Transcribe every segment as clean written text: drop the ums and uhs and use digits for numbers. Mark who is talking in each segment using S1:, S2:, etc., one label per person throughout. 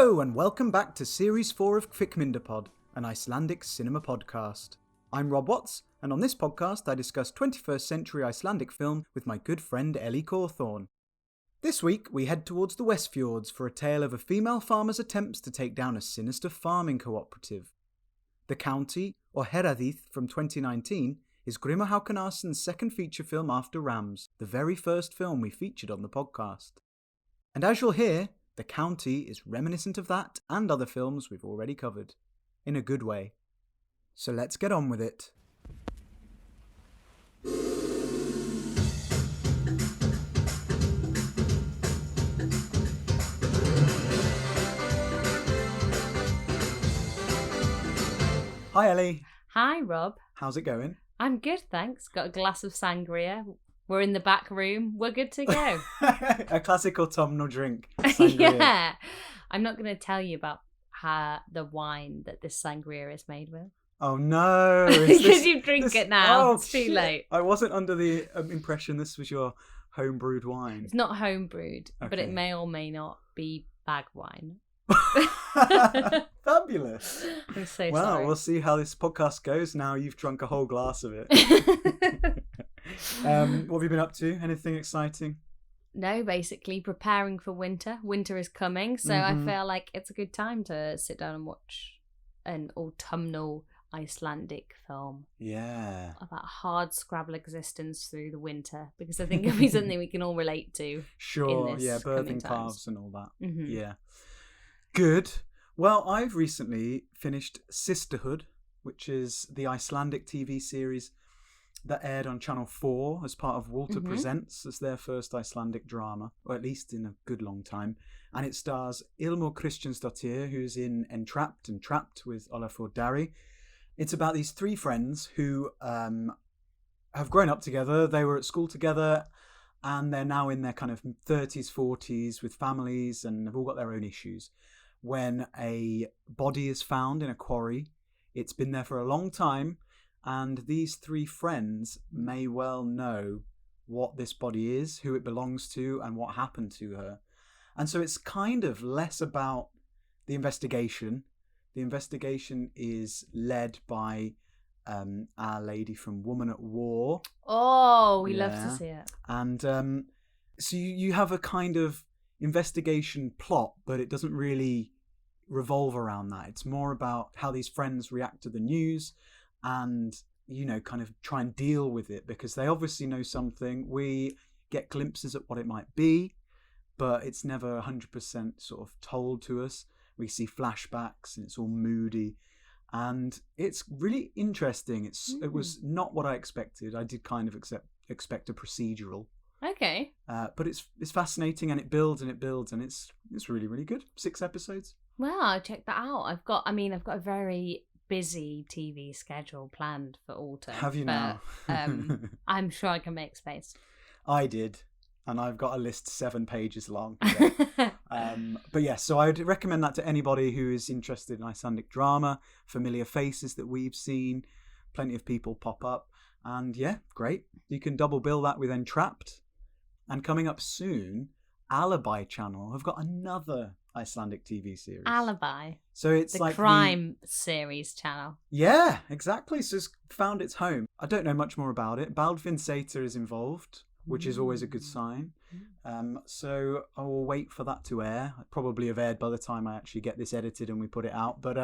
S1: Hello and welcome back to Series 4 of Kvikmyndapod, an Icelandic cinema podcast. I'm Rob Watts, and on this podcast I discuss 21st century Icelandic film with my good friend Ellie Cawthorne. This week we head towards the Westfjords for a tale of a female farmer's attempts to take down a sinister farming cooperative. The County, or Heradith from 2019, is Grimur Haukonarsson's second feature film after Rams, the very first film we featured on the podcast. And as you'll hear, The County is reminiscent of that and other films we've already covered, in a good way. So let's get on with it. Hi Ellie.
S2: Hi Rob.
S1: How's it going?
S2: I'm good, thanks. Got a glass of sangria. We're in the back room. We're good to go.
S1: A classic autumnal drink. Sangria.
S2: Yeah. I'm not going to tell you about the wine that this sangria is made with.
S1: Oh no.
S2: Because you drink it now. It's too late.
S1: I wasn't under the impression this was your home-brewed wine.
S2: It's not home-brewed, but
S1: Okay.
S2: it may or may not be bag wine.
S1: Fabulous.
S2: I'm so
S1: Well,
S2: sorry.
S1: we'll see how this podcast goes now you've drunk a whole glass of it. What have you been up to? Anything exciting?
S2: No, basically preparing for winter. Winter is coming, so I feel like it's a good time to sit down and watch an autumnal Icelandic film
S1: Yeah.
S2: about a hard scrabble existence through the winter, because I think it'll be something we can all relate to.
S1: Sure,
S2: this
S1: yeah,
S2: coming
S1: birthing
S2: times.
S1: calves and all that.
S2: Mhm.
S1: Yeah. Good. Well, I've recently finished Sisterhood, which is the Icelandic TV series that aired on Channel 4 as part of Walter Presents as their first Icelandic drama, or at least in a good long time. And it stars Ilmo Kristjánsdóttir, who's in Entrapped and Trapped with Olafur Darri. It's about these three friends who have grown up together. They were at school together, and they're now in their kind of 30s, 40s with families, and have all got their own issues. When a body is found in a quarry, it's been there for a long time, and these three friends may well know what this body is, who it belongs to, and what happened to her. And so it's kind of less about the investigation. The investigation is led by our lady from Woman at War.
S2: Oh, we love to
S1: Yeah.
S2: see it.
S1: And so you have a kind of investigation plot, but it doesn't really revolve around that. It's more about how these friends react to the news and, you know, kind of try and deal with it, because they obviously know something. We get glimpses at what it might be, but it's never 100% sort of told to us. We see flashbacks and it's all moody. And it's really interesting. It was not what I expected. I did kind of expect a procedural.
S2: Okay.
S1: But it's fascinating, and it builds and it builds, and it's really, really good. 6 episodes.
S2: Well, I'll check that out. I've got a very busy TV schedule planned for autumn.
S1: Have you
S2: but,
S1: now?
S2: I'm sure I can make space.
S1: I did, and I've got a list 7 pages long. But yeah, so I'd recommend that to anybody who is interested in Icelandic drama, familiar faces that we've seen, plenty of people pop up, and yeah, great. You can double bill that with Entrapped. And coming up soon, Alibi Channel have got another Icelandic TV series.
S2: Alibi.
S1: So it's
S2: The
S1: like
S2: crime series channel.
S1: Yeah, exactly. So it's found its home. I don't know much more about it. Baldvin Sæther is involved, which is always a good sign. So I will wait for that to air. It probably have aired by the time I actually get this edited and we put it out. But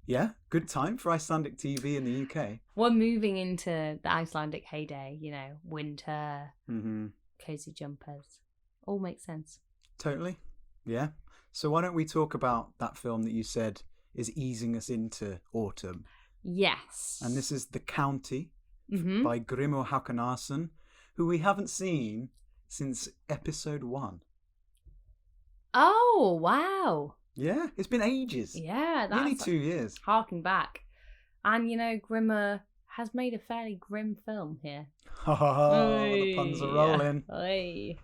S1: yeah, good time for Icelandic TV in the UK.
S2: We're moving into the Icelandic heyday, winter,
S1: Mm-hmm.
S2: cozy jumpers. All makes sense.
S1: Totally. Yeah. So why don't we talk about that film that you said is easing us into autumn?
S2: Yes.
S1: And this is The County
S2: Mhm.
S1: by Grimur Haukonarssson, who we haven't seen since episode 1.
S2: Oh, wow.
S1: Yeah, it's been ages.
S2: Yeah,
S1: Nearly
S2: that's
S1: 2 years.
S2: harking back. And, Grimmer has made a fairly grim film here.
S1: Oh, the puns are rolling.
S2: Oy.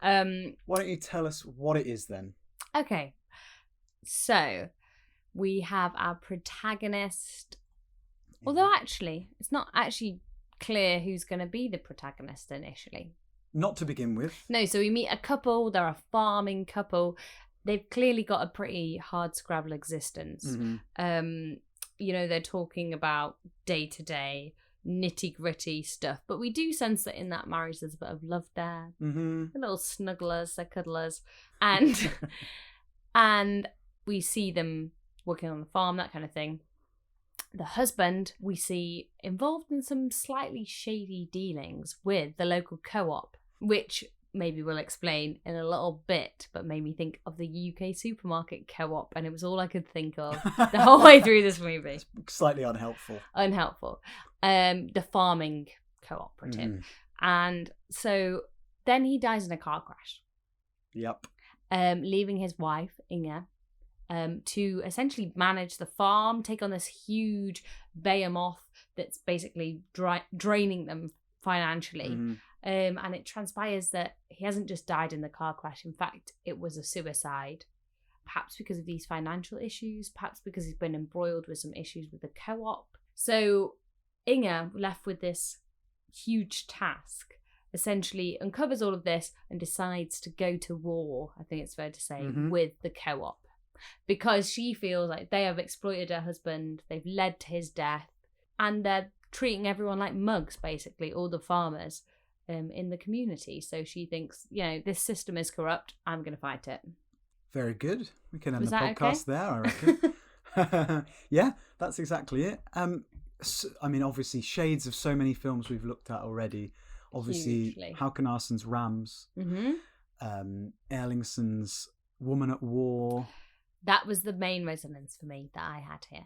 S1: Why don't you tell us what it is then?
S2: Okay. So, we have our protagonist. Although, actually, it's not actually clear who's going to be the protagonist initially.
S1: Not to begin with.
S2: No, so we meet a couple. They're a farming couple. they've clearly got a pretty hard scrabble existence. They're talking about day-to-day nitty-gritty stuff, but we do sense that in that marriage there's a bit of love there. The little snugglers, they're cuddlers, and and we see them working on the farm, that kind of thing. The husband we see involved in some slightly shady dealings with the local co-op, which maybe we'll explain in a little bit, but made me think of the UK supermarket co-op, and it was all I could think of the whole way through this movie.
S1: It's slightly unhelpful.
S2: The farming cooperative. And so then he dies in a car crash.
S1: Yep.
S2: Leaving his wife, Inge, to essentially manage the farm, take on this huge behemoth that's basically draining them financially. And it transpires that he hasn't just died in the car crash. In fact, it was a suicide. Perhaps because of these financial issues, perhaps because he's been embroiled with some issues with the co-op. So Inge, left with this huge task, essentially uncovers all of this and decides to go to war, I think it's fair to say, with the co-op. Because she feels like they have exploited her husband, they've led to his death, and they're treating everyone like mugs, basically, all the farmers in the community. So she thinks, this system is corrupt, I'm going to fight it.
S1: Very good. We can end the podcast there, I reckon. Yeah, that's exactly it. Obviously, shades of so many films we've looked at already. Obviously,
S2: hugely.
S1: Håkan Larsson's Rams, Erlingsson's Woman at War.
S2: That was the main resonance for me that I had here.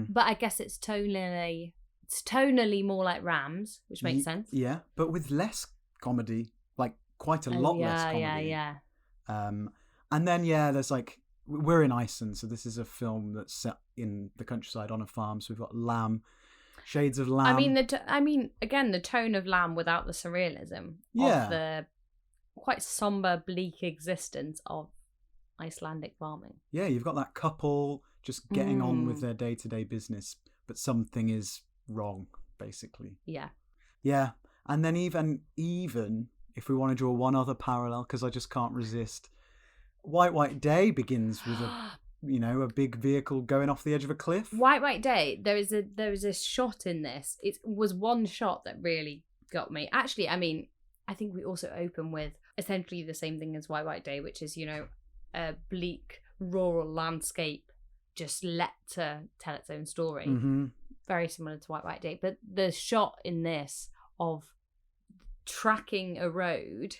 S2: But I guess it's tonally more like Rams, which makes sense.
S1: Yeah, but with less comedy, like quite a lot less comedy.
S2: Yeah.
S1: And then there's we're in Iceland, so this is a film that's set in the countryside on a farm. So we've got Lamb, shades of Lamb.
S2: Again, the tone of Lamb without the surrealism of the quite somber, bleak existence of Icelandic farming. Yeah, you've got that couple just getting on with their day-to-day business, but something is wrong, basically. Yeah. And then even if we want to draw one other parallel, because I just can't resist, White Day begins with a big vehicle going off the edge of a cliff. White Day, there is a shot in this. It was one shot that really got me. Actually, I think we also open with essentially the same thing as White Day, which is, a bleak rural landscape just let to tell its own story. Very similar to White Day. But the shot in this of tracking a road,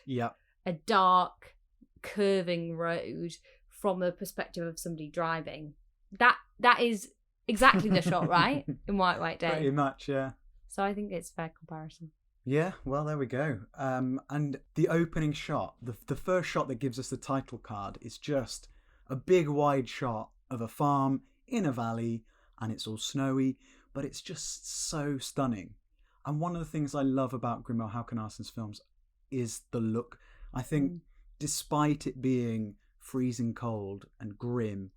S2: a dark, curving road from the perspective of somebody driving, that is exactly the shot, right? In White Day. Pretty much, yeah. So I think it's a fair comparison. Yeah, well, there we go. And the opening shot, the first shot that gives us the title card, is just a big wide shot of a farm in a valley, and it's all snowy, but it's just so stunning. And one of the things I love about Grimmo Håkan Larsson's films is the look. I think despite it being freezing cold and grim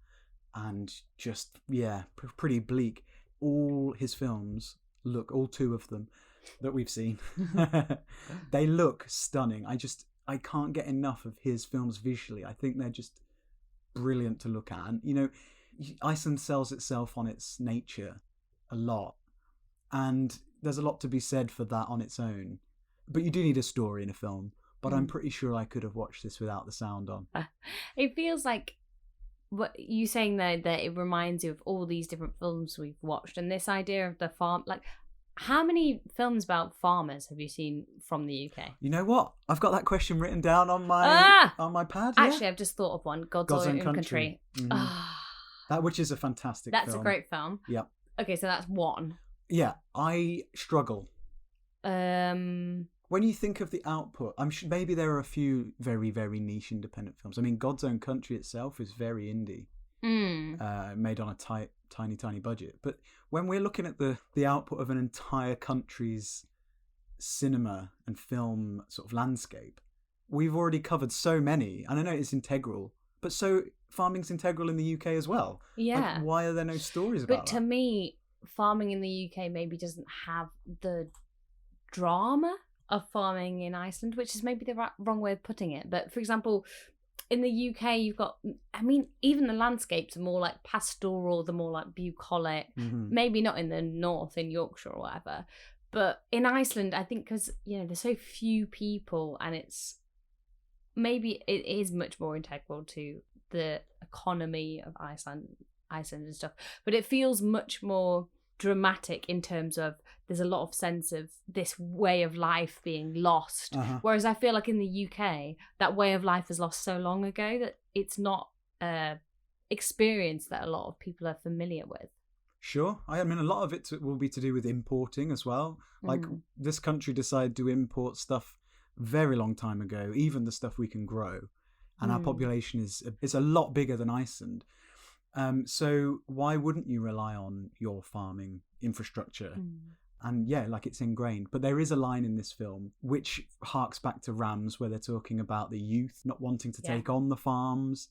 S2: and just, pretty bleak, all his films look, all two of them that we've seen, they look stunning. I can't get enough of his films visually. I think they're just brilliant to look at. And, Iceland sells itself on its nature a lot. And there's a lot to be said for that on its own. But you do need a story in a film. But I'm pretty sure I could have watched this without the sound on. It feels like what you saying there, that it reminds you of all these different films we've watched. And this idea of the farm, how many films about farmers have you seen from the UK? You know what? I've got that question written down on my pad. Actually, I've just thought of one. God's Own Country. That, which is a fantastic film. That's a great film. Yep. Okay, so that's one. Yeah, I struggle. When you think of the output, I'm sure maybe there are a few very, very niche independent films. God's Own Country itself is very indie. Made on a tiny budget. But when we're looking at the output of an entire country's cinema and film sort of landscape, we've already covered so many. And I know it's integral, but so farming's integral in the UK as well. Yeah. Why are there no stories about that? But to me, farming in the UK maybe doesn't have the drama of farming in Iceland, which is maybe the wrong way of putting it. But for example, in the UK, you've got, I mean, even the landscapes are more like pastoral, the more like bucolic. Maybe not in the north, in Yorkshire or whatever. But in Iceland, I think because, there's so few people and maybe it is much more integral to the economy of Iceland and stuff. But it feels much more dramatic in terms of there's a lot of sense of this way of life being lost, whereas I feel like in the UK that way of life was lost so long ago that it's not a experience that a lot of people are familiar with.
S1: Sure. I mean, a lot of it will be to do with importing as well. Like this country decided to import stuff very long time ago, even the stuff we can grow, and our population is a lot bigger than Iceland. So why wouldn't you rely on your farming infrastructure? And yeah, like it's ingrained. But there is a line in this film which harks back to Rams, where they're talking about the youth not wanting to take on the farms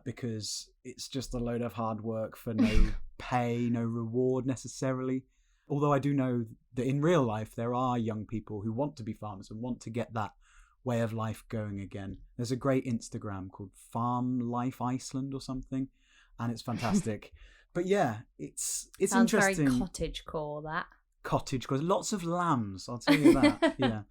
S1: because it's just a load of hard work for no pay, no reward necessarily. Although I do know that in real life there are young people who want to be farmers and want to get that way of life going again. There's a great Instagram called Farm Life Iceland or something, and it's fantastic. But yeah, it's
S2: sounds
S1: interesting.
S2: Very cottagecore, that.
S1: Cottagecore, lots of lambs, I'll tell you that. Yeah.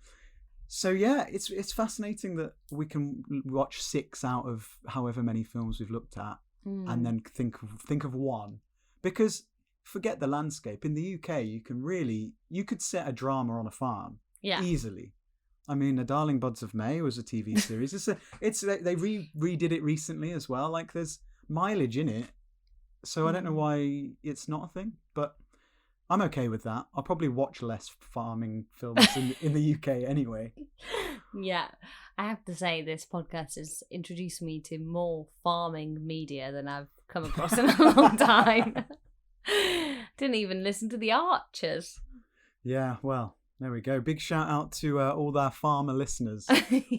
S1: So yeah, it's fascinating that we can watch 6 out of however many films we've looked at, and then think of one, because forget the landscape. In the UK, you could set a drama on a farm easily. I mean, A Darling Buds of May was a TV series. They redid it recently as well. Like there's mileage in it, so I don't know why it's not a thing, but I'm okay with that. I'll probably watch less farming films in the UK anyway.
S2: Yeah, I have to say this podcast has introduced me to more farming media than I've come across in a long time. Didn't even listen to The Archers.
S1: Yeah, well, there we go. Big shout out to all our farmer listeners,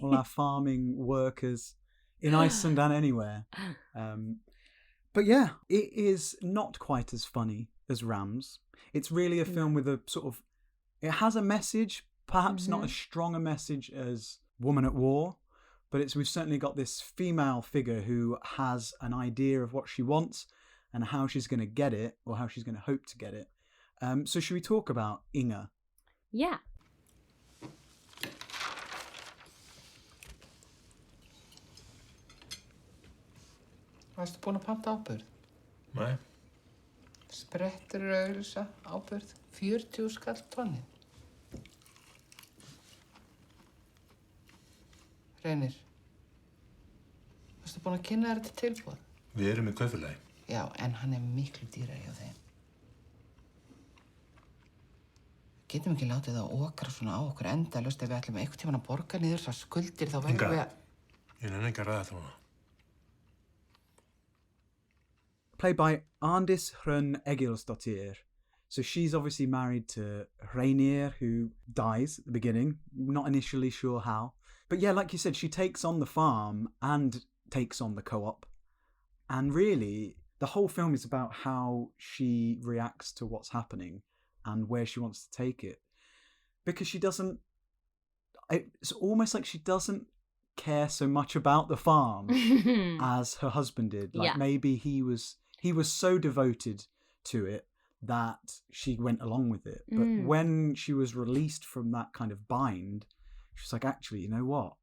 S1: all our farming workers in Iceland and anywhere. But yeah, it is not quite as funny as Rams. It's really a film with a sort of... It has a message, perhaps not as strong a message as Woman at War, but we've certainly got this female figure who has an idea of what she wants and how she's going to get it, or how she's going to hope to get it. So should we talk about Inger?
S2: Yeah.
S3: Varstu búin að panta áburð?
S4: Nei.
S3: Sprettur auglýsa áburð 40 skall tonnið. Reynir, varstu búin að kynna þér þetta tilboð?
S4: Við erum í kaupfélagi.
S3: Já, en hann miklu dýrari hjá þeim. Getum ekki látið það okra svona á okkur endalaust ef við ætlum einhvern tímann að borga niður þessar skuldir, þá verðum við að...
S4: Ég nenni ekki að ræða það.
S1: Played by Arndís Hrönn Egilsdóttir. So she's obviously married to Reynir, who dies at the beginning. Not initially sure how. But yeah, like you said, she takes on the farm and takes on the co-op. And really, the whole film is about how she reacts to what's happening and where she wants to take it. Because she doesn't... It's almost like she doesn't care so much about the farm as her husband did. Like maybe he was so devoted to it that she went along with it. But when she was released from that kind of bind, she was like, actually, you know what?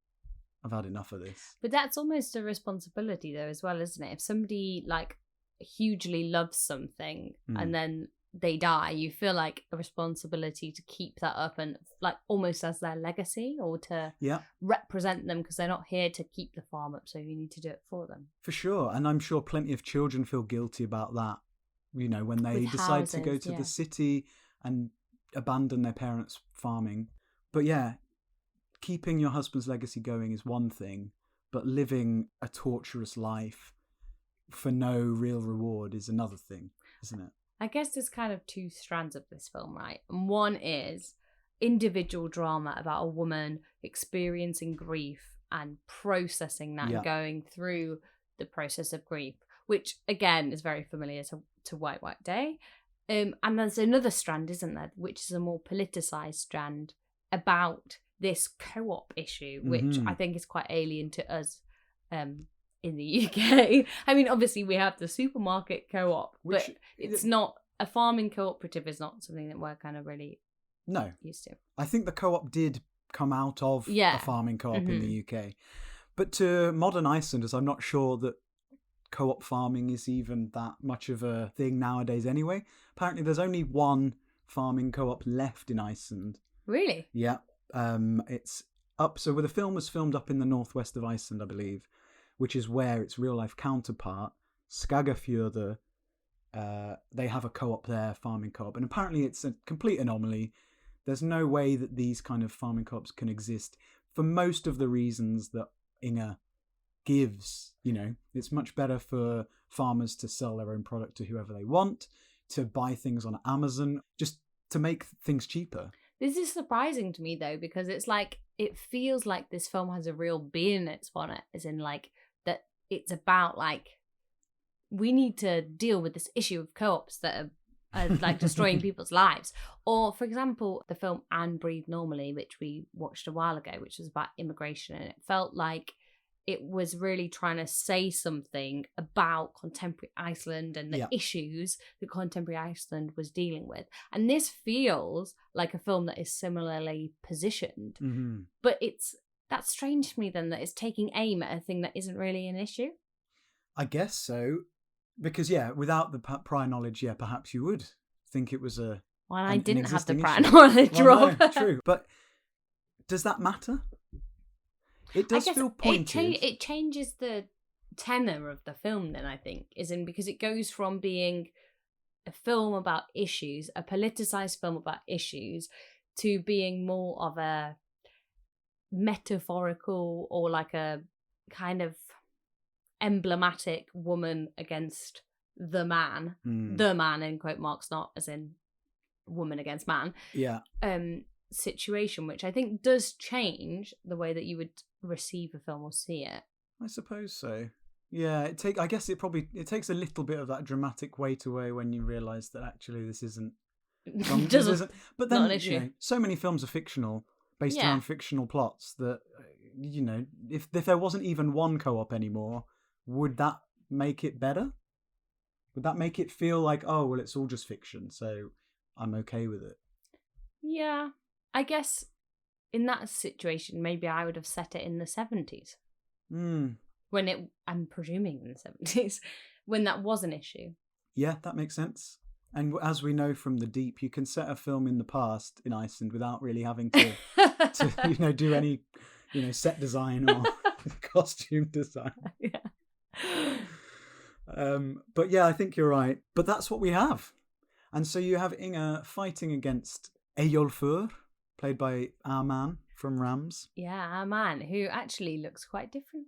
S1: I've had enough of this.
S2: But that's almost a responsibility though as well, isn't it? If somebody like hugely loves something and then they die, you feel like a responsibility to keep that up and like almost as their legacy, or to represent them, because they're not here to keep the farm up, so you need to do it for them.
S1: For sure. And I'm sure plenty of children feel guilty about that, you know, when they decide to go to the city and abandon their parents' farming. But yeah, keeping your husband's legacy going is one thing, but living a torturous life for no real reward is another thing, isn't it?
S2: I guess there's kind of 2 strands of this film, right? And one is individual drama about a woman experiencing grief and processing that and going through the process of grief, which again is very familiar to White White Day. And there's another strand, isn't there, which is a more politicized strand about this co-op issue, which I think is quite alien to us in the UK. I mean, obviously we have the supermarket co-op, but it's not a farming cooperative. Is not something that we're kind of really used to.
S1: I think the co-op did come out of a farming co-op in the UK, but to modern Icelanders, I'm not sure that co-op farming is even that much of a thing nowadays. Anyway, apparently there's only one farming co-op left in Iceland.
S2: Really?
S1: Yeah. It's up. So the film was filmed up in the northwest of Iceland, I believe, which is where its real life counterpart, Skagafjörður, they have a co-op there, farming co-op, and apparently it's a complete anomaly. There's no way that these kind of farming co-ops can exist for most of the reasons that Inga gives. You know, it's much better for farmers to sell their own product to whoever they want, to buy things on Amazon, just to make things cheaper.
S2: This is surprising to me though, because it's like, it feels like this film has a real beingness on it, as in like that it's about like, we need to deal with this issue of co-ops that are like destroying people's lives. Or for example, the film And Breathe Normally, which we watched a while ago, which was about immigration, and it felt like it was really trying to say something about contemporary Iceland and the issues that contemporary Iceland was dealing with. And this feels like a film that is similarly positioned.
S1: Mm-hmm.
S2: But that's strange to me then, that it's taking aim at a thing that isn't really an issue.
S1: I guess so. Because, without the prior knowledge, perhaps you would think it was a...
S2: Well, I didn't have the prior knowledge, Rob.
S1: No, true. But does that matter? It does feel pointed.
S2: It changes the tenor of the film then, I think, because it goes from being a film about issues, a politicized film about issues, to being more of a metaphorical or like a kind of emblematic woman against the man. The man in quote marks, not as in woman against man.
S1: Yeah.
S2: Situation, which I think does change the way that you would receive a film or see it.
S1: I suppose so. Yeah, I guess it takes a little bit of that dramatic weight away when you realise that actually this isn't. But then,
S2: not an issue.
S1: You know, so many films are fictional, based around fictional plots that, you know, if there wasn't even one co-op anymore, would that make it better? Would that make it feel like, oh, well, it's all just fiction, so I'm okay with it?
S2: Yeah, I guess in that situation, maybe I would have set it in the 70s. When I'm presuming in the 70s, when that was an issue. Yeah,
S1: that makes sense. And as we know from The Deep, you can set a film in the past in Iceland without really having to do any, set design or costume design.
S2: Yeah.
S1: But yeah, I think you're right. But that's what we have. And so you have Inga fighting against Eyjolfur, played by our man from Rams.
S2: Yeah, our man, who actually looks quite different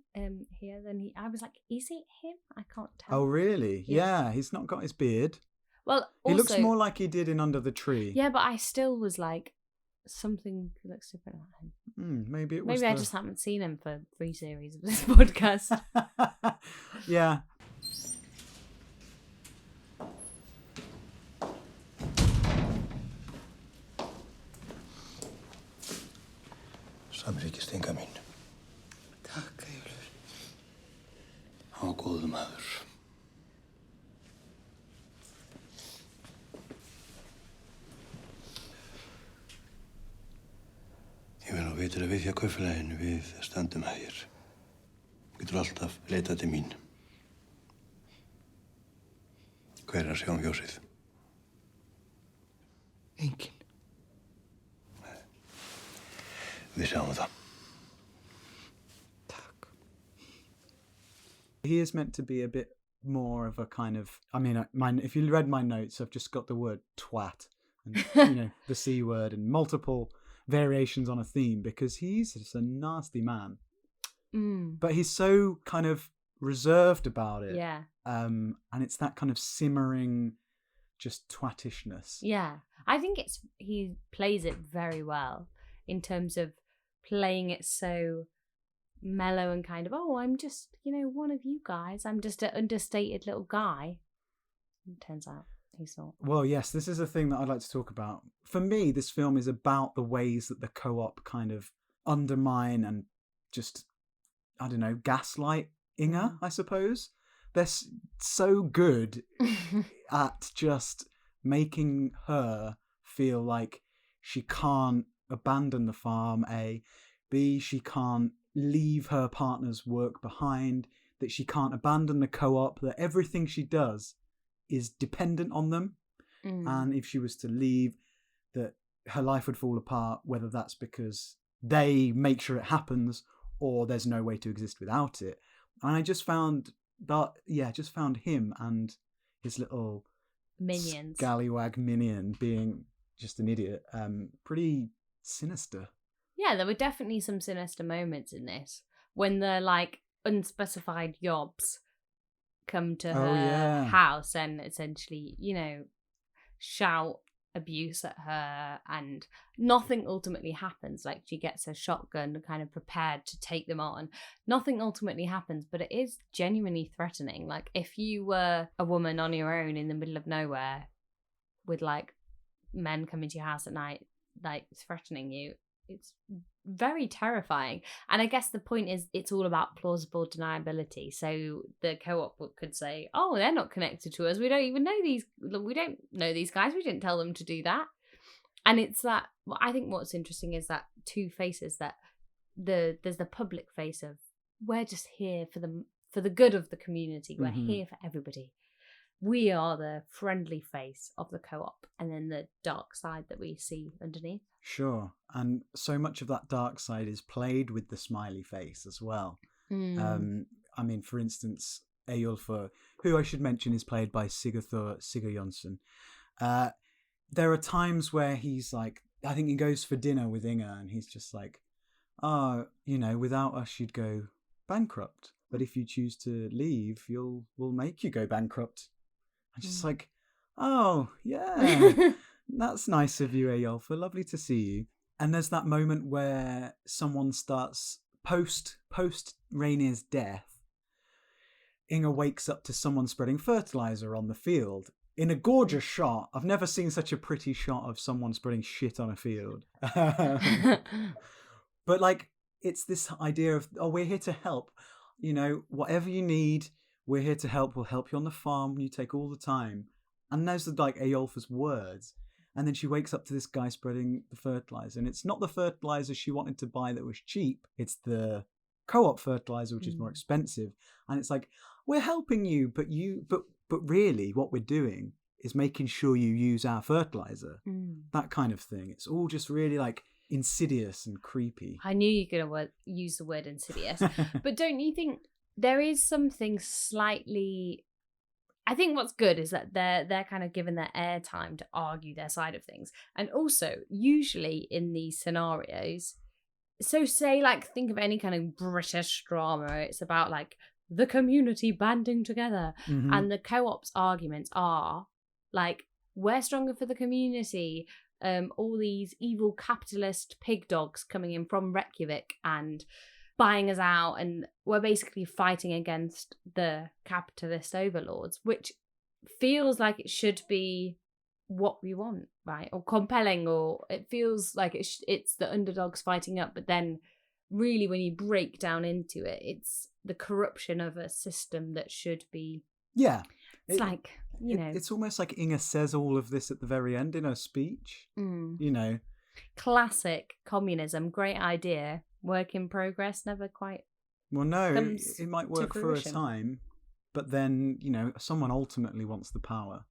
S2: here than I was like, is it him? I can't tell.
S1: Oh, really? Yeah, he's not got his beard.
S2: Well,
S1: he looks more like he did in Under the Tree.
S2: Yeah, but I still was like, something looks different about him.
S1: Maybe it was.
S2: Maybe I just haven't seen him for 3 series of this podcast.
S1: Yeah.
S4: Samþykkist Inga mín.
S3: Takk, Eyjólfur.
S4: Hann var góður maður. Ég vil nú veitir að við hjá kaupfélaginu við stöndum hér. Getur alltaf leitað til mín. Hver er að sjá fjósið?
S3: Enginn.
S4: Við sjáum það.
S3: Takk.
S1: He is meant to be a bit more of a kind of... I mean, if you read my notes, I've just got the word twat and, the C word and multiple variations on a theme because he's just a nasty man. But he's so kind of reserved about it.
S2: Yeah.
S1: And it's that kind of simmering, just twattishness.
S2: Yeah. I think he plays it very well in terms of playing it so mellow and kind of, I'm just, one of you guys. I'm just an understated little guy. It turns out he's not.
S1: Well, yes, this is a thing that I'd like to talk about. For me, this film is about the ways that the co-op kind of undermine and just, gaslight Inga, I suppose. They're so good at just making her feel like she can't abandon the farm, A. B, she can't leave her partner's work behind, that she can't abandon the co-op, that everything she does is dependent on them. And if she was to leave, that her life would fall apart, whether that's because they make sure it happens or there's no way to exist without it. And I just found him and his little
S2: minions,
S1: scallywag minion being just an idiot, pretty sinister.
S2: Yeah, there were definitely some sinister moments in this when the like unspecified yobs come to her house and essentially, you know, shout abuse at her, and nothing ultimately happens. Like, she gets her shotgun kind of prepared to take them on. Nothing ultimately happens, but it is genuinely threatening. Like, if you were a woman on your own in the middle of nowhere with like men coming to your house at night, like threatening you, it's very terrifying. And I guess the point is, it's all about plausible deniability. So the co-op could say, oh, they're not connected to us, we don't know these guys, we didn't tell them to do that. And it's that, I think what's interesting is that two faces, that there's the public face of, we're just here for the good of the community, we're here for everybody, we are the friendly face of the co-op, and then the dark side that we see underneath.
S1: Sure. And so much of that dark side is played with the smiley face as well. I mean, for instance, Eyjolfur, who I should mention is played by Sigurður Sigurjónsson. There are times where he's like, I think he goes for dinner with Inga and he's just like, oh, you know, without us you'd go bankrupt, but if you choose to leave, we'll make you go bankrupt. I'm just like, oh, yeah, that's nice of you, Eyjolfur. Lovely to see you. And there's that moment where someone starts, post Rainier's death, Inga wakes up to someone spreading fertilizer on the field in a gorgeous shot. I've never seen such a pretty shot of someone spreading shit on a field. But like, it's this idea of, oh, we're here to help. You know, whatever you need, we're here to help. We'll help you on the farm. You take all the time. And those are like Eyjolfur's words. And then she wakes up to this guy spreading the fertilizer. And it's not the fertilizer she wanted to buy that was cheap. It's the co-op fertilizer, which is more expensive. And it's like, we're helping you, but really what we're doing is making sure you use our fertilizer. That kind of thing. It's all just really like insidious and creepy.
S2: I knew you were going to use the word insidious. But don't you think there is something slightly... I think what's good is that they're kind of given their airtime to argue their side of things. And also, usually in these scenarios, so say, like, think of any kind of British drama, it's about like the community banding together. And the co-op's arguments are like, we're stronger for the community. All these evil capitalist pig dogs coming in from Reykjavik and buying us out, and we're basically fighting against the capitalist overlords, which feels like it should be what we want, right? Or compelling, or it feels like it's the underdogs fighting up, but then really when you break down into it, it's the corruption of a system that should be...
S1: Yeah.
S2: It's like, you know...
S1: It's almost like Inga says all of this at the very end in her speech. You know.
S2: Classic communism, great idea. Work in progress, never quite...
S1: Well, no, it might work for a time, but then, you know, someone ultimately wants the power.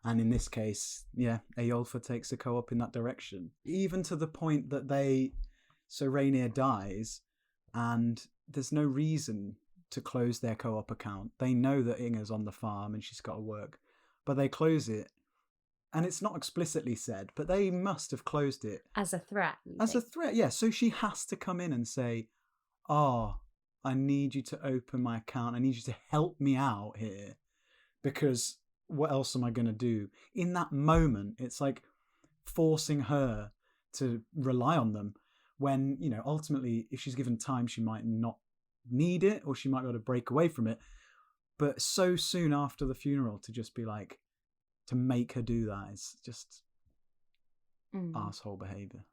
S1: And in this case, yeah, Eyjolfur takes the co-op in that direction. Even to the point that so Rainier dies, and there's no reason to close their co-op account. They know that Inga's on the farm and she's got to work, but they close it. And it's not explicitly said, but they must have closed it.
S2: As a threat.
S1: As a threat, yeah. So she has to come in and say, oh, I need you to open my account. I need you to help me out here. Because what else am I going to do? In that moment, it's like forcing her to rely on them. When, you know, ultimately, if she's given time, she might not need it, or she might be able to break away from it. But so soon after the funeral, to just be like, to make her do that is just asshole behaviour.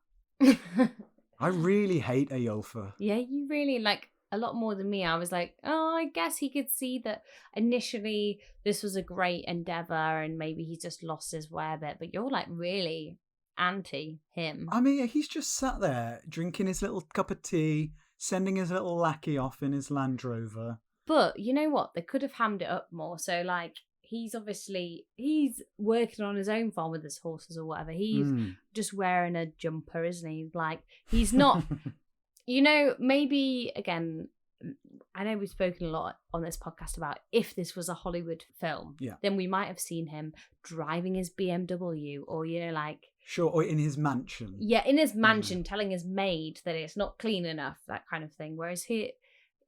S1: I really hate Eyjolfur.
S2: Yeah, you really like... a lot more than me. I was like, oh, I guess he could see that initially this was a great endeavor and maybe he just lost his way a bit. But you're like really anti him.
S1: I mean, he's just sat there drinking his little cup of tea, sending his little lackey off in his Land Rover.
S2: But you know what? They could have hammed it up more. So like, he's working on his own farm with his horses or whatever. He's just wearing a jumper, isn't he? Like, he's not, you know, maybe, again, I know we've spoken a lot on this podcast about if this was a Hollywood film, then we might have seen him driving his BMW or, you know, like...
S1: Sure, or in his mansion.
S2: Yeah, in his mansion, telling his maid that it's not clean enough, that kind of thing. Whereas here,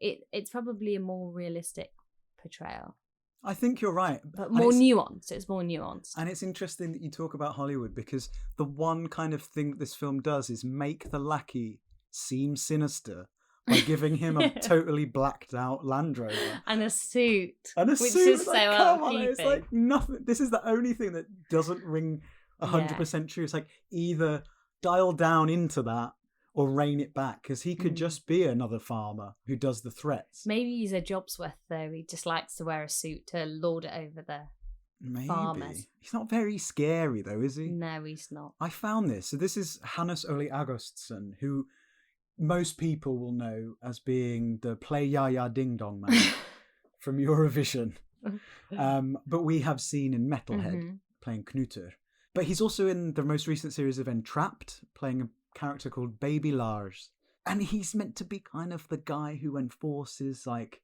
S2: it's probably a more realistic portrayal.
S1: I think you're right.
S2: But more nuanced. It's more nuanced.
S1: And it's interesting that you talk about Hollywood because the one kind of thing that this film does is make the lackey seem sinister by giving him a totally blacked out Land Rover.
S2: And a suit.
S1: Which
S2: is so out-of-keeping.
S1: It's like nothing. This is the only thing that doesn't ring 100% true. It's like either dial down into that or rein it back, because he could just be another farmer who does the threats.
S2: Maybe he's a Jobsworth, though. He just likes to wear a suit to lord it over the farmers.
S1: He's not very scary, though, is he?
S2: No, he's not.
S1: I found this. So this is Hannes Ole Augustsson, who most people will know as being the Play Ya Ya Ding Dong man from Eurovision. But we have seen in Metalhead playing Knuter. But he's also in the most recent series of Entrapped, playing a character called Baby Lars. And he's meant to be kind of the guy who enforces like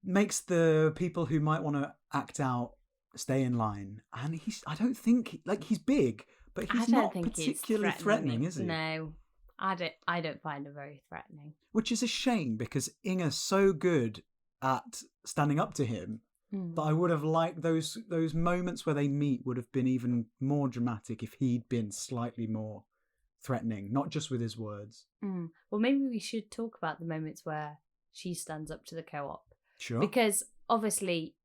S1: makes the people who might want to act out stay in line. And I don't think, he's big, but he's not particularly threatening, is he?
S2: No, I don't find him very threatening.
S1: Which is a shame, because Inge's so good at standing up to him that I would have liked those moments where they meet would have been even more dramatic if he'd been slightly more threatening, not just with his words.
S2: Well, maybe we should talk about the moments where she stands up to the co-op.
S1: Sure.
S2: Because obviously,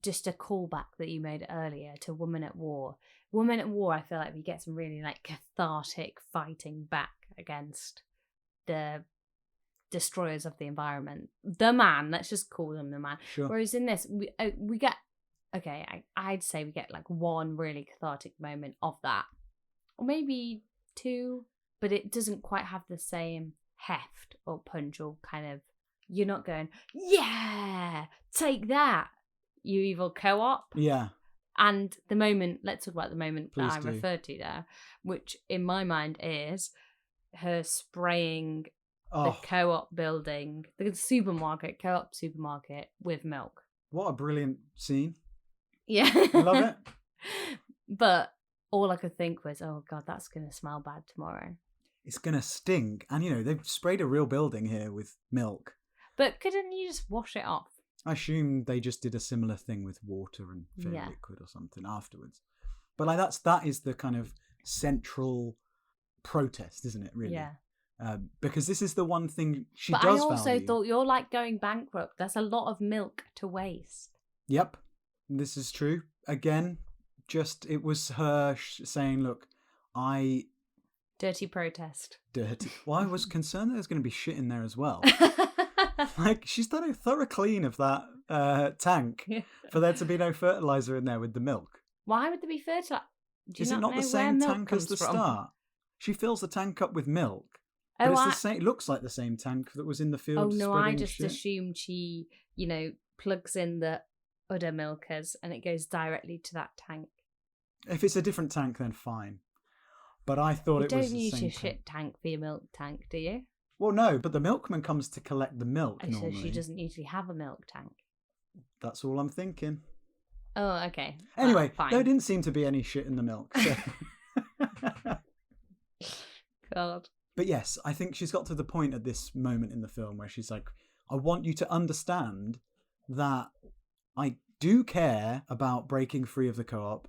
S2: just a callback that you made earlier to Woman at War. Woman at War, I feel like we get some really like cathartic fighting back against the destroyers of the environment. The man, let's just call them the man.
S1: Sure.
S2: Whereas in this, we get, I'd say we get like one really cathartic moment of that. Or maybe two, but it doesn't quite have the same heft or punch or kind of, you're not going, yeah, take that, you evil co-op.
S1: Yeah.
S2: And the moment, let's talk about the moment that I referred to there, which in my mind is her spraying the co-op building, the co-op supermarket with milk.
S1: What a brilliant scene.
S2: Yeah.
S1: I love it.
S2: But all I could think was, oh God, that's going to smell bad tomorrow.
S1: It's going to stink. And, they've sprayed a real building here with milk.
S2: But couldn't you just wash it off?
S1: I assume they just did a similar thing with water and fairy liquid or something afterwards. But that is the kind of central protest, isn't it, really?
S2: Yeah.
S1: Because this is the one thing she
S2: does
S1: value.
S2: But I also thought, you're like going bankrupt. That's a lot of milk to waste.
S1: Yep. This is true. Again, it was her saying, look,
S2: Dirty protest.
S1: Dirty. Well, I was concerned that there's going to be shit in there as well. Like, she's done a thorough clean of that tank for there to be no fertilizer in there with the milk.
S2: Why would there be fertilizer?
S1: Is it not the same tank as the start? She fills the tank up with milk. But it's the same. It looks like the same tank that was in the field.
S2: Oh no, I just assumed she, plugs in the udder milkers and it goes directly to that tank.
S1: If it's a different tank, then fine. But I thought it was the same.
S2: You don't use your shit tank for your milk tank, do you?
S1: Well, no, but the milkman comes to collect the milk normally.
S2: So she doesn't usually have a milk tank.
S1: That's all I'm thinking.
S2: Oh, okay.
S1: Anyway,
S2: fine.
S1: There didn't seem to be any shit in the milk. So.
S2: God.
S1: But yes, I think she's got to the point at this moment in the film where she's like, I want you to understand that I do care about breaking free of the co-op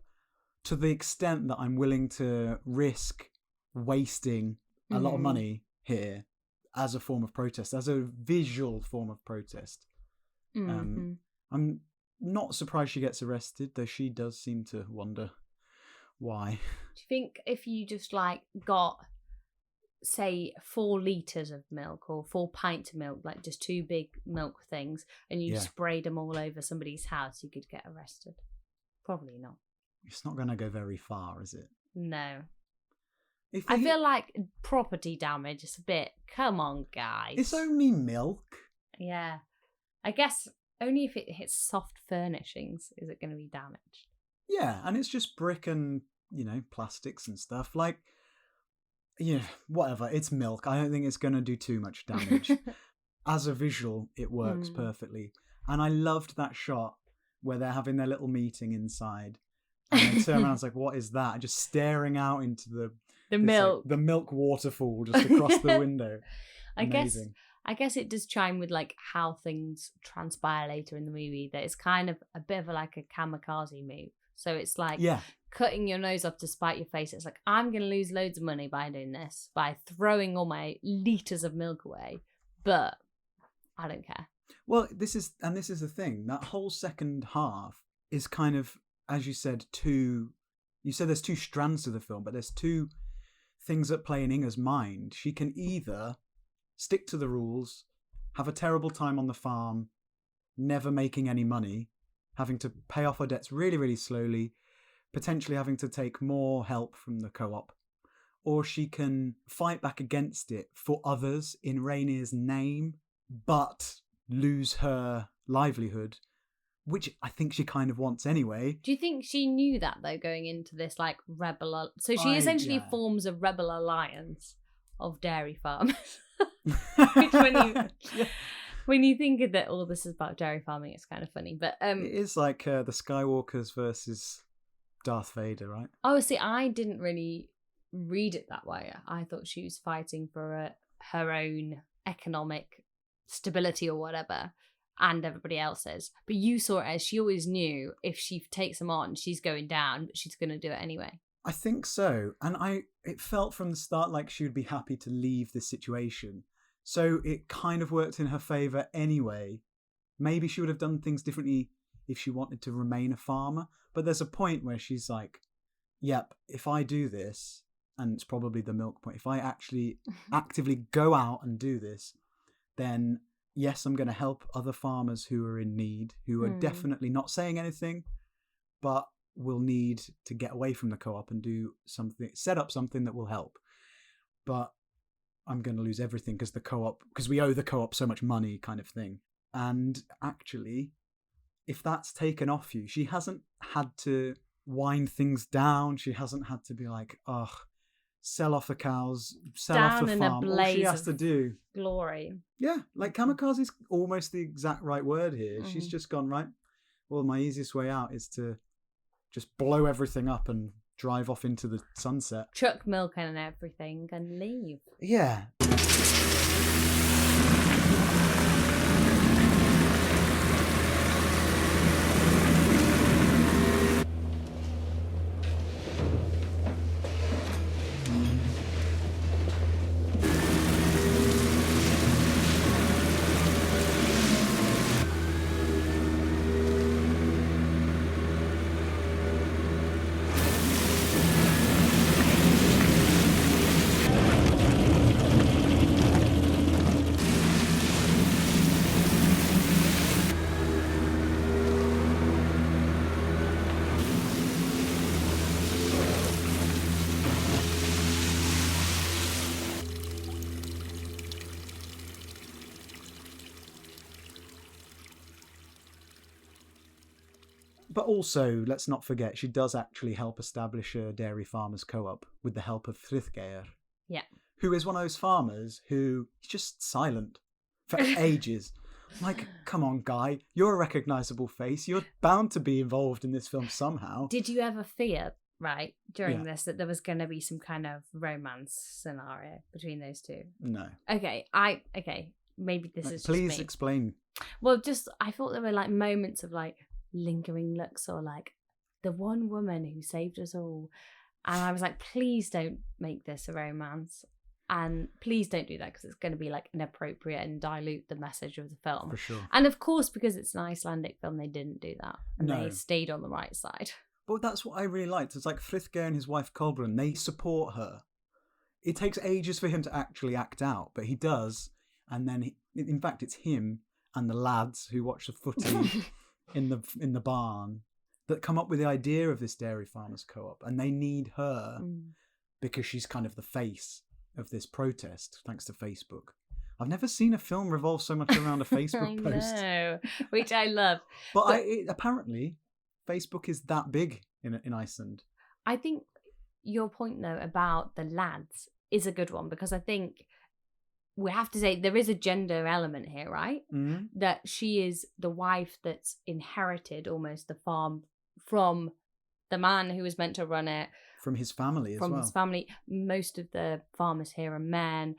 S1: to the extent that I'm willing to risk wasting a lot of money here as a form of protest, as a visual form of protest. I'm not surprised she gets arrested, though she does seem to wonder why.
S2: Do you think if you just got say 4 litres of milk or 4 pints of milk, like just 2 big milk things, and you sprayed them all over somebody's house, you could get arrested. Probably not.
S1: It's not going to go very far, is it?
S2: No. I feel like property damage is a bit, come on, guys.
S1: It's only milk.
S2: Yeah. I guess only if it hits soft furnishings is it going to be damaged.
S1: Yeah, and it's just brick and, plastics and stuff. Like, whatever. It's milk. I don't think it's going to do too much damage. As a visual, it works perfectly. And I loved that shot where they're having their little meeting inside. And they turn around and it's like, what is that? Just staring out into the milk. The milk waterfall just across the window.
S2: I guess it does chime with like how things transpire later in the movie, that it's kind of a bit of a kamikaze move. So it's like cutting your nose off to spite your face. It's like, I'm going to lose loads of money by doing this, by throwing all my litres of milk away, but I don't care.
S1: Well, this is the thing. That whole second half is kind of, as you said, you said there's 2 strands to the film, but there's 2 things at play in Inga's mind. She can either stick to the rules, have a terrible time on the farm, never making any money, having to pay off her debts really, really slowly, potentially having to take more help from the co-op, or she can fight back against it for others in Rainier's name, but lose her livelihood, which I think she kind of wants anyway.
S2: Do you think she knew that, though, going into this, rebel... So she essentially forms a rebel alliance of dairy farmers. Which when you think of that all this is about dairy farming, it's kind of funny. But
S1: it is like the Skywalkers versus Darth Vader, right?
S2: Oh, see, I didn't really read it that way. I thought she was fighting for her own economic stability or whatever, and everybody else's. But you saw it as she always knew if she takes them on, she's going down, but she's going to do it anyway.
S1: I think so. And it felt from the start like she would be happy to leave this situation. So it kind of worked in her favour anyway. Maybe she would have done things differently if she wanted to remain a farmer. But there's a point where she's like, yep, if I do this, and it's probably the milk point, if I actually actively go out and do this, then yes, I'm going to help other farmers who are in need, who are definitely not saying anything, but will need to get away from the co-op and do something, set up something that will help. But I'm going to lose everything because we owe the co-op so much money, kind of thing. And actually, if that's taken off you, she hasn't had to wind things down. She hasn't had to be like, ugh, sell off the cows, sell off the farm. All she has to do,
S2: glory.
S1: Yeah, like kamikaze is almost the exact right word here. She's just gone, right, well, my easiest way out is to just blow everything up and drive off into the sunset.
S2: Chuck milk and everything and leave.
S1: Yeah. But also, let's not forget, she does actually help establish a dairy farmers co-op with the help of Frithgeir.
S2: Yeah.
S1: Who is one of those farmers who is just silent for ages. Like, come on, guy, you're a recognisable face. You're bound to be involved in this film somehow.
S2: Did you ever fear, right, during this, that there was going to be some kind of romance scenario between those two?
S1: No.
S2: Okay, maybe this is
S1: please
S2: just me.
S1: Explain.
S2: Well, I thought there were like moments of like lingering looks, or like the one woman who saved us all, and I was like, please don't make this a romance, and please don't do that because it's going to be like inappropriate and dilute the message of the film.
S1: For sure.
S2: And of course, because it's an Icelandic film, they didn't do that, and they stayed on the right side.
S1: But that's what I really liked. It's like Frithgeir and his wife Kolbrun, they support her it takes ages for him to actually act out, but he does. And then, in fact, it's him and the lads who watch the footy in the barn that come up with the idea of this dairy farmers co-op, and they need her because she's kind of the face of this protest, thanks to Facebook. I've never seen a film revolve so much around a Facebook post.
S2: I know, which I love.
S1: But apparently, Facebook is that big in Iceland.
S2: I think your point, though, about the lads is a good one, because I think we have to say there is a gender element here, right?
S1: Mm-hmm.
S2: That she is the wife that's inherited almost the farm from the man who was meant to run it.
S1: From his family as well.
S2: From his family. Most of the farmers here are men.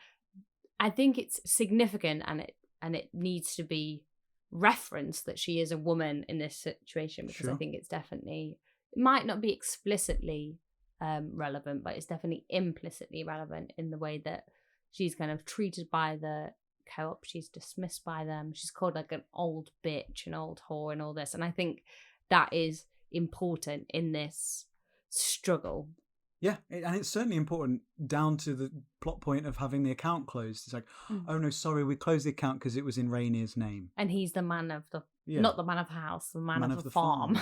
S2: I think it's significant, and it needs to be referenced that she is a woman in this situation, because I think it's definitely, it might not be explicitly relevant, but it's definitely implicitly relevant in the way that she's kind of treated by the co-op. She's dismissed by them. She's called like an old bitch, an old whore, and all this. And I think that is important in this struggle.
S1: Yeah, and it's certainly important down to the plot point of having the account closed. It's like, oh no, sorry, we closed the account because it was in Rainier's name.
S2: And he's the man of the, not the man of the house, the man of the farm.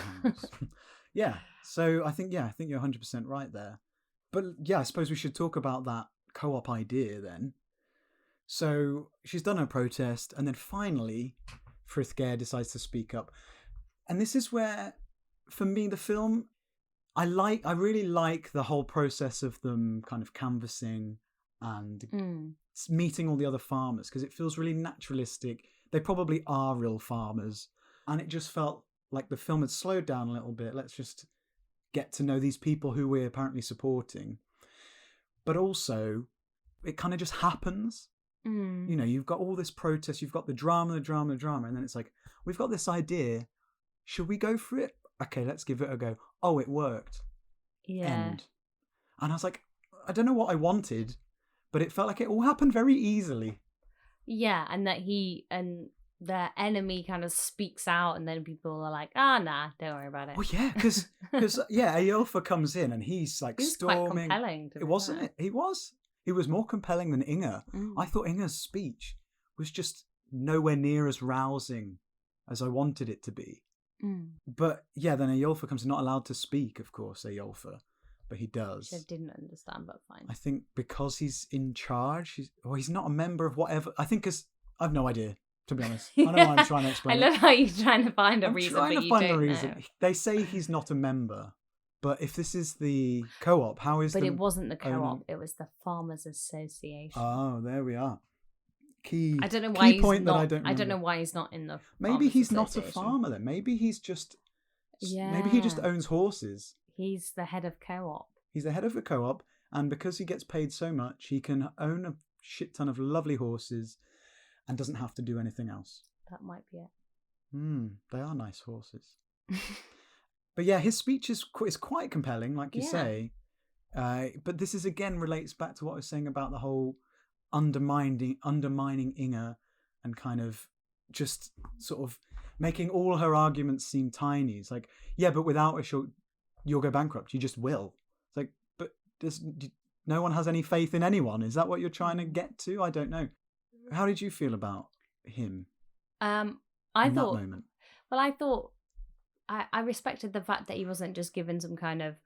S1: Yeah, so I think you're 100% right there. But yeah, I suppose we should talk about that co-op idea then. So she's done her protest, and then finally Frithgeir decides to speak up. And this is where, for me, the film, I really like the whole process of them kind of canvassing and meeting all the other farmers, because it feels really naturalistic. They probably are real farmers, and it just felt like the film had slowed down a little bit. Let's just get to know these people who we're apparently supporting. But also, it kind of just happens. You know, you've got all this protest, you've got the drama, and then it's like, we've got this idea. Should we go for it? Okay, let's give it a go. Oh, it worked.
S2: Yeah.
S1: End. And I was like, I don't know what I wanted, but it felt like it all happened very easily.
S2: Yeah, and that the enemy kind of speaks out, and then people are like, nah, don't worry about it.
S1: Oh yeah, because Eyjolfur comes in and he's like storming.
S2: Quite compelling.
S1: It wasn't it? He was more compelling than Inger. I thought Inger's speech was just nowhere near as rousing as I wanted it to be. But yeah, then Eyjolfur comes in, not allowed to speak, of course, Eyjolfur, but he does.
S2: I didn't understand, but fine.
S1: I think because he's in charge, he's not a member of whatever. I think because I've no idea, to be honest. I don't know why I'm trying to explain.
S2: I love how you're trying to find a reason, but you don't know.
S1: They say he's not a member, but if this is the co-op, how is?
S2: But it wasn't the co-op; it was the Farmers Association.
S1: Oh, there we are. Key.
S2: I don't know why he's not.
S1: I
S2: don't know why he's not in the.
S1: Maybe he's not a farmer then. Maybe he's just. Yeah. Maybe he just owns horses.
S2: He's the head of co-op.
S1: He's the head of a co-op, and because he gets paid so much, he can own a shit ton of lovely horses, and doesn't have to do anything else.
S2: That might be it.
S1: They are nice horses. But yeah, his speech is quite compelling, like you say. But this is again relates back to what I was saying about the whole undermining Inger, and kind of just sort of making all her arguments seem tiny. It's like, yeah, but without us, you'll go bankrupt. You just will. It's like, but no one has any faith in anyone. Is that what you're trying to get to? I don't know. How did you feel about him? I
S2: thought I respected the fact that he wasn't just given some kind of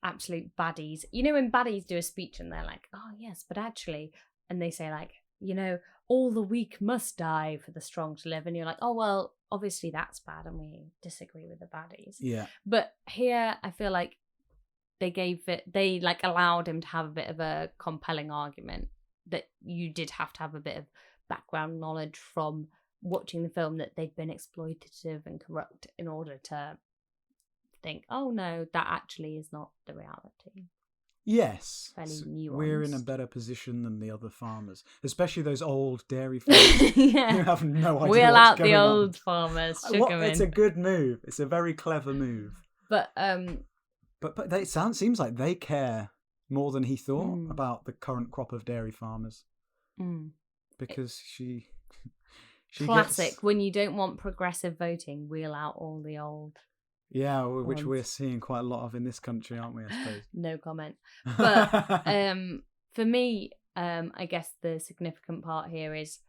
S2: absolute baddies. You know, when baddies do a speech and they're like, oh yes, but actually, and they say like, you know, all the weak must die for the strong to live, and you're like, oh well, obviously that's bad, and we disagree with the baddies.
S1: Yeah.
S2: But here, I feel like they allowed him to have a bit of a compelling argument, that you did have to have a bit of background knowledge from watching the film that they'd been exploitative and corrupt in order to think, oh no, that actually is not the reality.
S1: Yes, we're in a better position than the other farmers, especially those old dairy farmers who have no idea
S2: Wheel
S1: what's
S2: out
S1: going
S2: the
S1: on.
S2: old farmers.
S1: It's a good move. It's a very clever move.
S2: But
S1: it seems like they care more than he thought about the current crop of dairy farmers, because she
S2: classic when you don't want progressive voting, wheel out all the old.
S1: Yeah, which we're seeing quite a lot of in this country, aren't we, I suppose?
S2: No comment. But For me, I guess the significant part here is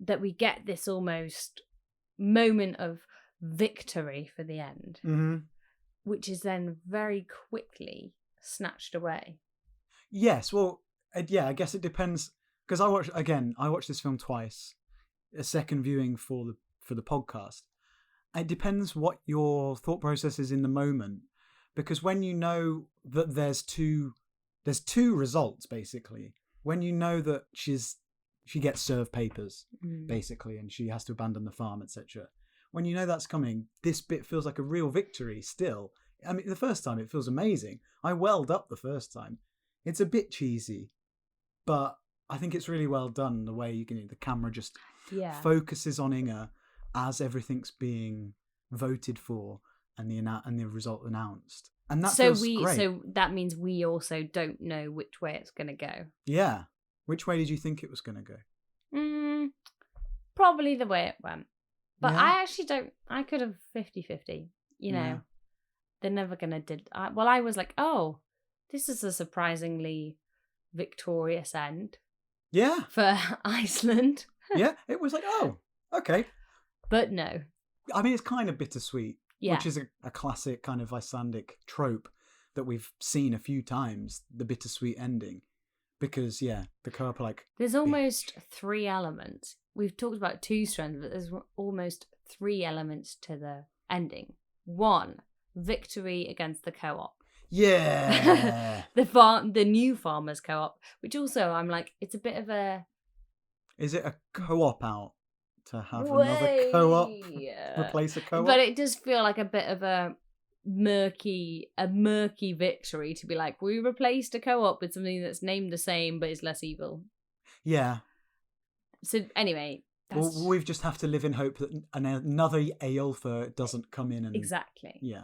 S2: that we get this almost moment of victory for the end, which is then very quickly snatched away.
S1: Yes, well, yeah, I guess it depends, because I watched this film twice, a second viewing for the podcast. It depends what your thought process is in the moment, because when you know that there's two results, basically, when you know that she gets served papers, basically, and she has to abandon the farm, etc. When you know that's coming, this bit feels like a real victory still. I mean, the first time it feels amazing. I welled up the first time. It's a bit cheesy, but I think it's really well done, the way the camera just focuses on Inga as everything's being voted for and the result announced. And that feels great.
S2: So that means we also don't know which way it's going to go.
S1: Yeah. Which way did you think it was going to go?
S2: Probably the way it went. But I actually don't... I could have 50-50. You know, they're never going to... I was like, oh, this is a surprisingly victorious end.
S1: Yeah.
S2: For Iceland.
S1: Yeah, it was like, oh, okay.
S2: But no.
S1: I mean, it's kind of bittersweet,
S2: yeah.
S1: which is a classic kind of Icelandic trope that we've seen a few times, the bittersweet ending. Because, the co-op are like...
S2: There's almost 3 elements. We've talked about 2 strands, but there's almost 3 elements to the ending. 1, victory against the co-op.
S1: Yeah.
S2: the new farmers co-op, which also I'm like, it's a bit of a...
S1: Is it a co-op out to have another co-op replace a co-op?
S2: But it does feel like a bit of a murky victory to be like, we replaced a co-op with something that's named the same but is less evil.
S1: Yeah.
S2: So anyway,
S1: well, we just have to live in hope that another Eyjolfur doesn't come in and...
S2: Exactly.
S1: Yeah.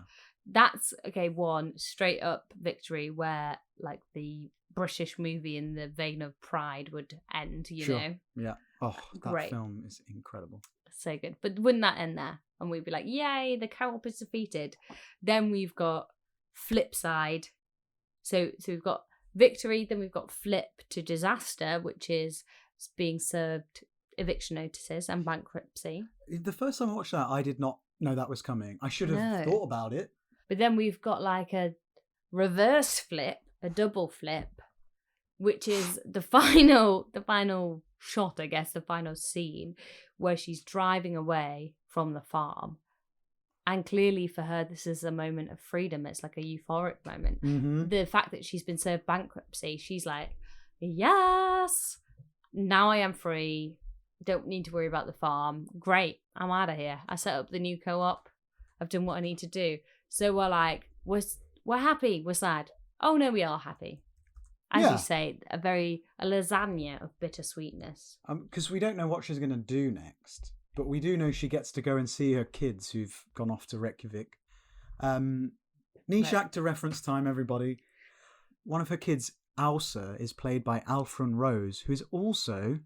S2: That's, okay, 1 straight up victory where, like, the British movie in the vein of Pride would end, you know?
S1: Yeah. Oh, that
S2: Great.
S1: Film is incredible.
S2: So good. But wouldn't that end there? And we'd be like, yay, the co-op is defeated. Then we've got flip side. So we've got victory, then we've got flip to disaster, which is being served eviction notices and bankruptcy.
S1: The first time I watched that, I did not know that was coming. I should have thought about it.
S2: But then we've got like a reverse flip, a double flip, which is the final shot, I guess, the final scene where she's driving away from the farm. And clearly for her, this is a moment of freedom. It's like a euphoric moment.
S1: Mm-hmm.
S2: The fact that she's been served bankruptcy, she's like, yes, now I am free. Don't need to worry about the farm. Great, I'm out of here. I set up the new co-op. I've done what I need to do. So we're like, we're happy, we're sad. Oh no, we are happy. As you say, a lasagna of bittersweetness.
S1: Because we don't know what she's going to do next, but we do know she gets to go and see her kids who've gone off to Reykjavik. Niche actor reference time, everybody. One of her kids, Elsa, is played by Alfrún Rose, who is also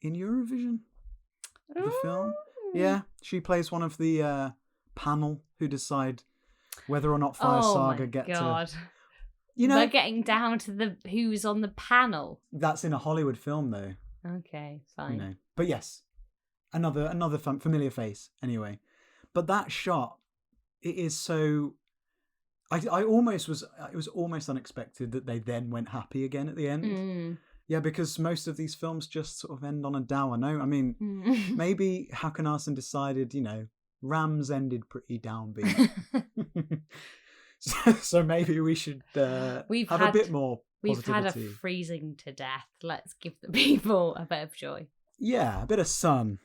S1: in Eurovision, the film. Yeah, she plays one of the panel who decide whether or not Fire Saga get to... You know,
S2: we're getting down to the who's on the panel.
S1: That's in a Hollywood film, though.
S2: Okay, fine.
S1: You know. But yes, another familiar face. Anyway, but that shot, it is so. I almost was. It was almost unexpected that they then went happy again at the end. Yeah, because most of these films just sort of end on a dour note. I mean, maybe Håkan Arsen decided, Rams ended pretty downbeat. So maybe we should have a bit more positivity.
S2: We've had a freezing to death. Let's give the people a bit of joy.
S1: Yeah, a bit of sun.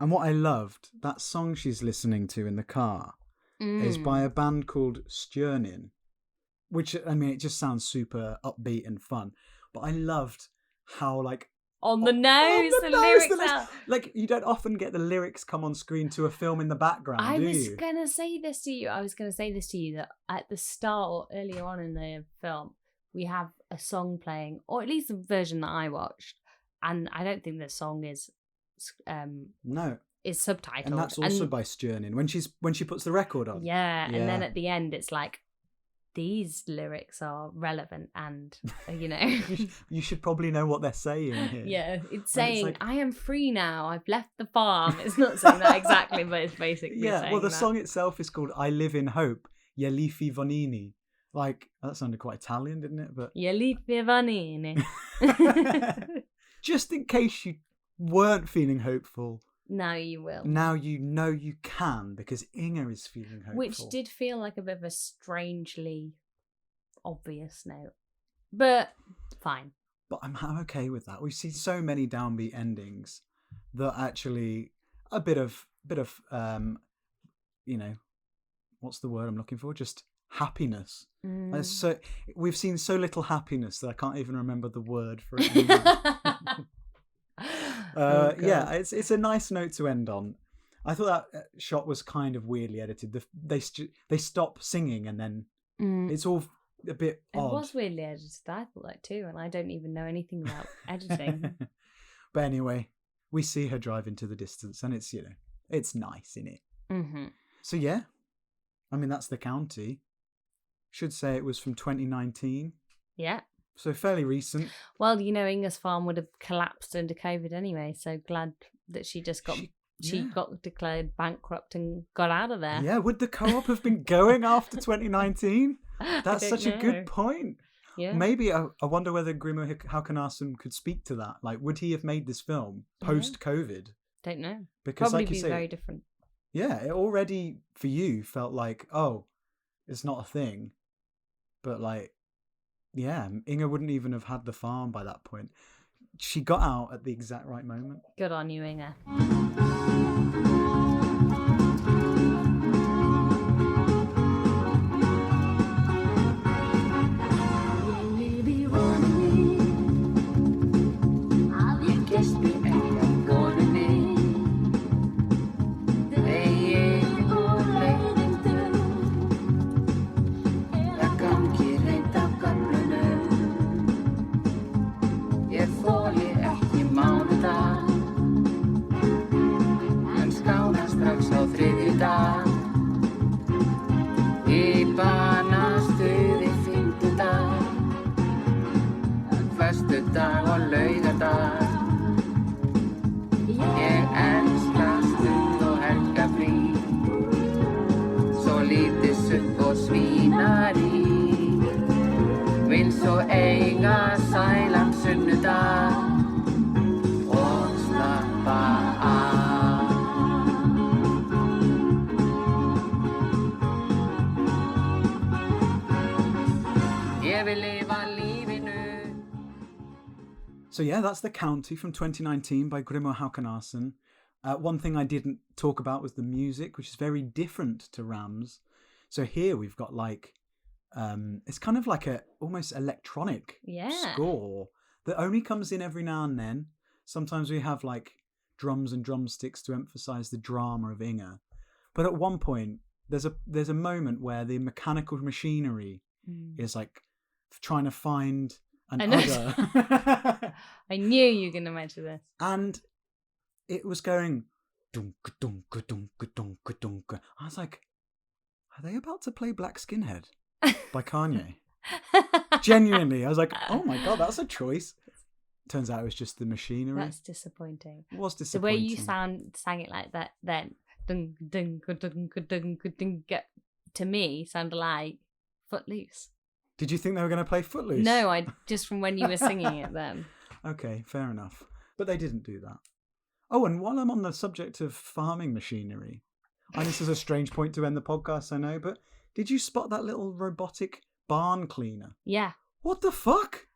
S1: And what I loved, that song she's listening to in the car is by a band called Stjörnin, which, I mean, it just sounds super upbeat and fun. But I loved how, like,
S2: on the nose, the lyrics out.
S1: Like, you don't often get the lyrics come on screen to a film in the background,
S2: I was going to say this to you that at the start or earlier on in the film, we have a song playing, or at least the version that I watched, and I don't think the song is is subtitled.
S1: And that's also by Stjörnin when she puts the record on.
S2: Yeah, and then at the end it's like these lyrics are relevant and,
S1: you should probably know what they're saying here.
S2: Yeah, it's saying, I am free now, I've left the farm. It's not saying that exactly, but it's basically saying
S1: well, the
S2: that.
S1: song itself is called I Live in Hope, Yelifi Vonini. Like, that sounded quite Italian, didn't it? But
S2: Yelifi Vonini.
S1: Just in case you weren't feeling hopeful.
S2: Now you will.
S1: Now you know you can, because Inga is feeling hopeful.
S2: Which did feel like a bit of a strangely obvious note. But fine.
S1: But I'm okay with that. We've seen so many downbeat endings that actually a bit of what's the word I'm looking for? Just happiness. So we've seen so little happiness that I can't even remember the word for it. Yeah, it's a nice note to end on. I thought that shot was kind of weirdly edited. They stop singing and then it's all a bit odd.
S2: It was weirdly edited. I thought that too, and I don't even know anything about editing.
S1: But anyway, we see her drive into the distance, and it's it's nice, isn't it?
S2: Mm-hmm.
S1: So yeah, I mean that's the county. Should say it was from 2019.
S2: Yeah.
S1: So fairly recent.
S2: Well, Inga's farm would have collapsed under COVID anyway, so glad that she just got got declared bankrupt and got out of there.
S1: Yeah, would the co-op have been going after 2019? That's such a good point.
S2: Yeah.
S1: Maybe I wonder whether Grimo Haukenarsson could speak to that. Like, would he have made this film post-COVID?
S2: Don't know.
S1: Because
S2: probably
S1: like you
S2: be
S1: say,
S2: very different.
S1: Yeah, it already for you felt like, oh, it's not a thing. But like, yeah, Inga wouldn't even have had the farm by that point. She got out at the exact right moment.
S2: Good on you, Inga.
S1: So yeah, that's The County from 2019 by Grimo Haukenarsson. One thing I didn't talk about was the music, which is very different to Rams. So here we've got like, it's kind of like a almost electronic score that only comes in every now and then. Sometimes we have like drums and drumsticks to emphasize the drama of Inga. But at one point, there's a moment where the mechanical machinery is like trying to find an udder.
S2: I knew you were going to mention this.
S1: And it was going dunka dunka dunka dunka dunka. I was like, are they about to play Black Skinhead by Kanye? Genuinely, I was like, oh my god, that's a choice. Turns out it was just the machinery.
S2: That's disappointing.
S1: It was disappointing.
S2: The way you sang it like that then, dunka dunka dunka dunka dunka, to me sounded like Footloose.
S1: Did you think they were going to play Footloose?
S2: No, I just from when you were singing it then.
S1: Okay, fair enough. But they didn't do that. Oh, and while I'm on the subject of farming machinery, and this is a strange point to end the podcast, I know, but did you spot that little robotic barn cleaner?
S2: Yeah.
S1: What the fuck?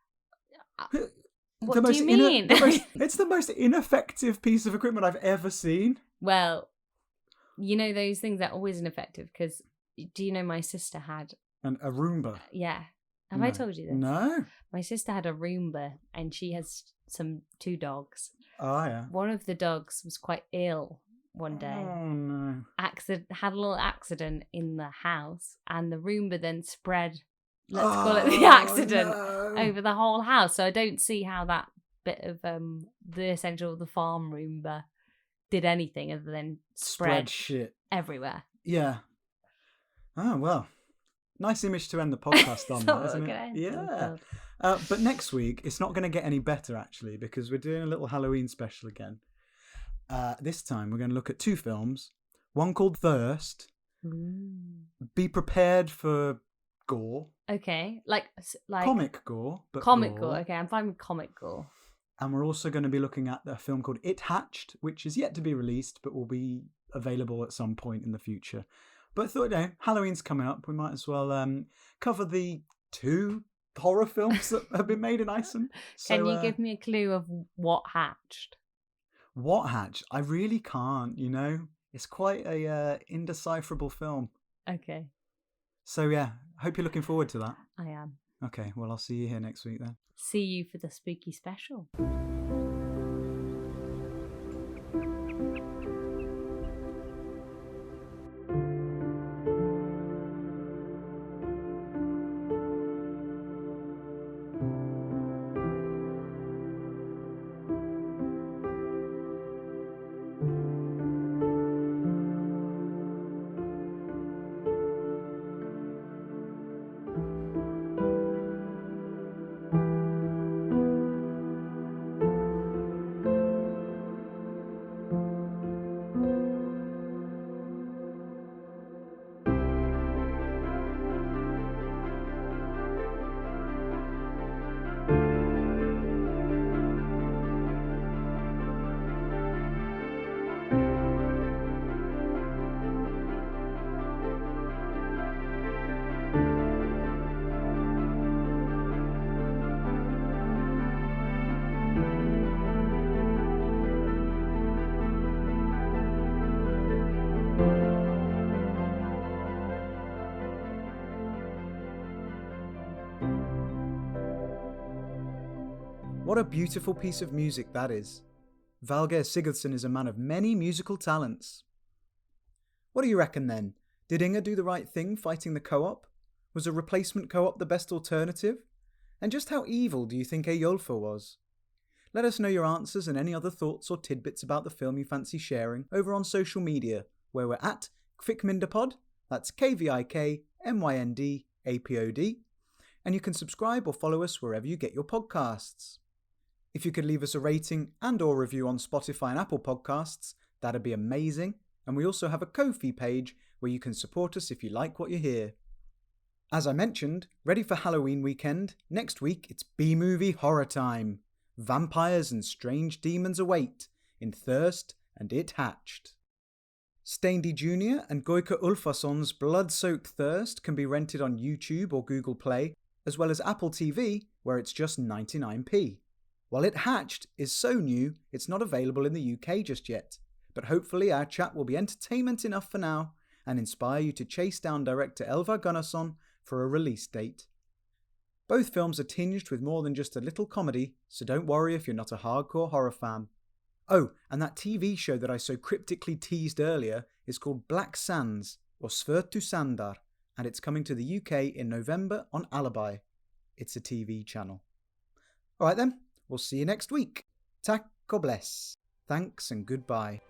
S2: What do you mean?
S1: It's the most ineffective piece of equipment I've ever seen.
S2: Well, those things are always ineffective because, do you know my sister had...
S1: A Roomba?
S2: Yeah. Have I told you this?
S1: No.
S2: My sister had a Roomba and she has two dogs.
S1: Oh, yeah.
S2: One of the dogs was quite ill one day.
S1: Oh, no.
S2: Had a little accident in the house and the Roomba then spread, let's call it the accident, over the whole house. So I don't see how that bit of the essential of the farm Roomba did anything other than spread
S1: shit
S2: everywhere.
S1: Yeah. Oh, well. Nice image to end the podcast on, that, isn't it? Yeah. But next week, it's not going to get any better, actually, because we're doing a little Halloween special again. This time, we're going to look at 2 films. One called Thirst. Be prepared for gore.
S2: Okay. Like
S1: comic gore, but
S2: comic gore. Okay, I'm fine with comic gore.
S1: And we're also going to be looking at a film called It Hatched, which is yet to be released, but will be available at some point in the future. But I thought, Halloween's coming up. We might as well cover the 2 horror films that have been made in Iceland. So,
S2: can you give me a clue of what hatched?
S1: What hatched? I really can't, It's quite a indecipherable film.
S2: Okay.
S1: So, yeah, hope you're looking forward to that.
S2: I am.
S1: Okay, well, I'll see you here next week then.
S2: See you for the spooky special.
S1: What a beautiful piece of music that is. Valgeir Sigurdsson is a man of many musical talents. What do you reckon then? Did Inga do the right thing fighting the co-op? Was a replacement co-op the best alternative? And just how evil do you think Eyjolfur was? Let us know your answers and any other thoughts or tidbits about the film you fancy sharing over on social media, where we're at Kvikmyndapod, that's KVIKMYNDAPOD, and you can subscribe or follow us wherever you get your podcasts. If you could leave us a rating and or review on Spotify and Apple Podcasts, that'd be amazing. And we also have a Ko-fi page where you can support us if you like what you hear. As I mentioned, ready for Halloween weekend, next week it's B-movie horror time. Vampires and strange demons await in Thirst and It Hatched. Steindi Jr. and Goike Ulfason's blood-soaked Thirst can be rented on YouTube or Google Play, as well as Apple TV, where it's just 99p. While It Hatched is so new, it's not available in the UK just yet, but hopefully our chat will be entertainment enough for now and inspire you to chase down director Elvar Gunnarsson for a release date. Both films are tinged with more than just a little comedy, so don't worry if you're not a hardcore horror fan. Oh, and that TV show that I so cryptically teased earlier is called Black Sands, or Svörtu Sandar, and it's coming to the UK in November on Alibi. It's a TV channel. Alright then, we'll see you next week. Tack og bless. Thanks and goodbye.